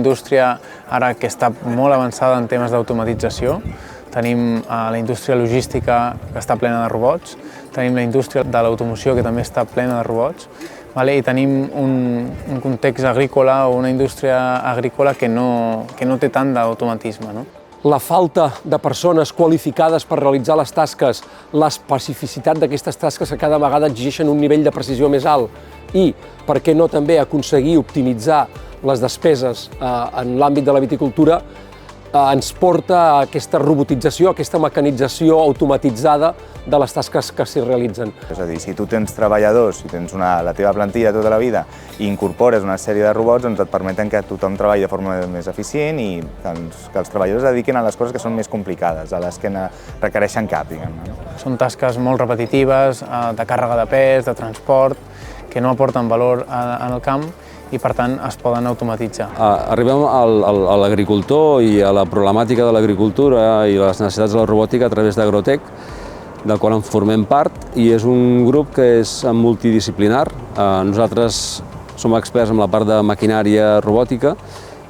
indústria ara que està molt avançada en temes d'automatització. Tenim la indústria logística que està plena de robots, tenim la indústria de l'automoció que també està plena de robots, i tenim un context agrícola o una indústria agrícola que no té tant d'automatisme. La falta de persones qualificades per realitzar les tasques, l'especificitat d'aquestes tasques que cada vegada exigeixen un nivell de precisió més alt i, per què no, també aconseguir optimitzar les despeses en l'àmbit de la viticultura ens porta a aquesta robotització, a aquesta mecanització automatitzada de les tasques que s'hi realitzen. És a dir, si tu tens treballadors, si tens la teva plantilla tota la vida i incorpores una sèrie de robots, doncs et permeten que tothom treballi de forma més eficient i que els treballadors es dediquin a les coses que són més complicades, a les que requereixen cap, diguem-ne. Són tasques molt repetitives, de càrrega de pes, de transport, que no aporten valor en el camp i, per tant, es poden automatitzar. Arribem a l'agricultor i a la problemàtica de l'agricultura i les necessitats de la robòtica a través d'Agrotec, del qual en formem part, i és un grup que és multidisciplinar. Nosaltres som experts en la part de maquinària robòtica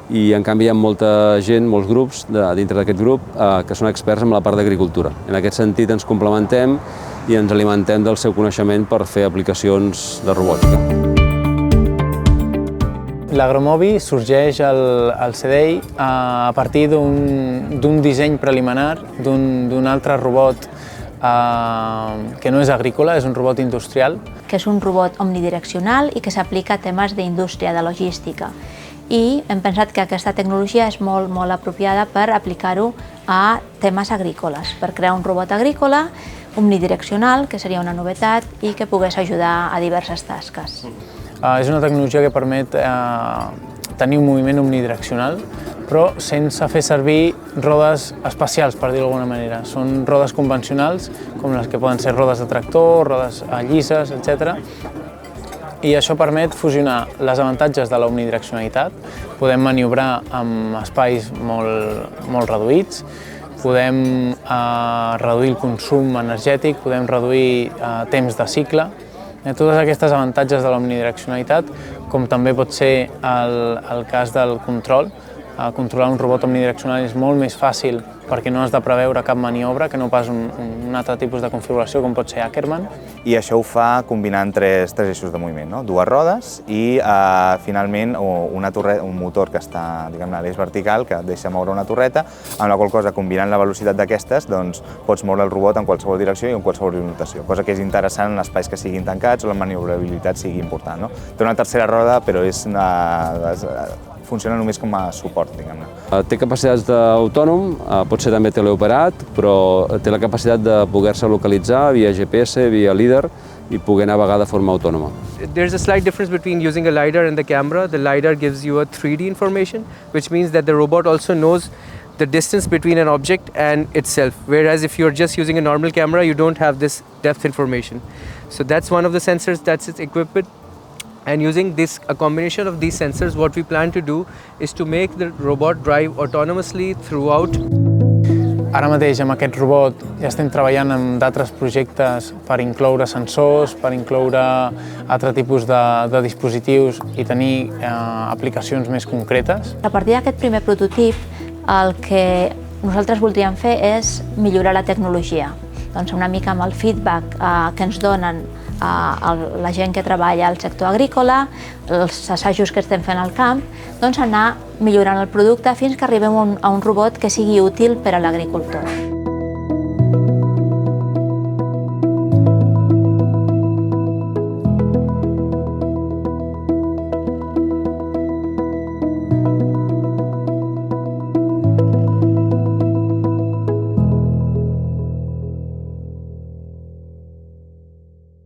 i, en canvi, hi ha molta gent, molts grups dintre d'aquest grup que són experts en la part d'agricultura. En aquest sentit ens complementem i ens alimentem del seu coneixement per fer aplicacions de robòtica. L'Agromobi sorgeix al CDI a partir d'un disseny preliminar d'un altre robot que no és agrícola, és un robot industrial. Que és un robot omnidireccional i que s'aplica a temes d'indústria, de logística. I hem pensat que aquesta tecnologia és molt apropiada per aplicar-ho a temes agrícoles, per crear un robot agrícola omnidireccional, que seria una novetat, i que pogués ajudar a diverses tasques. És una tecnologia que permet tenir un moviment omnidireccional, però sense fer servir rodes especials, per dir-ho d'alguna manera. Són rodes convencionals, com les que poden ser rodes de tractor, rodes llises, etc. I això permet fusionar els avantatges de l'omnidireccionalitat. Podem maniobrar amb espais molt reduïts, podem reduir el consum energètic, podem reduir temps de cicle. Tots aquests avantatges de l'omnidireccionalitat, com també pot ser el cas del control. Controlar un robot omnidireccional és molt més fàcil perquè no has de preveure cap maniobra, que no pas un altre tipus de configuració com pot ser Ackermann. I això ho fa combinant tres eixos de moviment, dues rodes i finalment un motor que està a l'eix vertical, que deixa moure una torreta, amb la qual cosa, combinant la velocitat d'aquestes, pots moure el robot en qualsevol direcció i en qualsevol orientació, cosa que és interessant en espais que siguin tancats o la maniobrabilitat sigui important. Té una tercera roda, però funciona només com a suport, diguem-ne. Té capacitats d'autònom, pot ser també teleoperat, però té la capacitat de poder-se localitzar via GPS, via LiDAR i poder navegar de forma autònoma. There's a slight difference between using a LiDAR and the camera. The LiDAR gives you a 3D information, which means that the robot also knows the distance between an object and itself, whereas if you're just using a normal camera, you don't have this depth information. So that's one of the sensors that's its equipped with. And using a combination of these sensors, what we plan to do is to make the robot drive autonomously throughout. Ara mateix amb aquest robot ja estem treballant amb d'altres projectes per incloure sensors, per incloure altre tipus de dispositius i tenir aplicacions més concretes. A partir d'aquest primer prototip, el que nosaltres voldríem fer és millorar la tecnologia. Doncs una mica amb el feedback que ens donen la gent que treballa al sector agrícola, els assajos que estem fent al camp, doncs anar millorant el producte fins que arribem a un robot que sigui útil per a l'agricultor.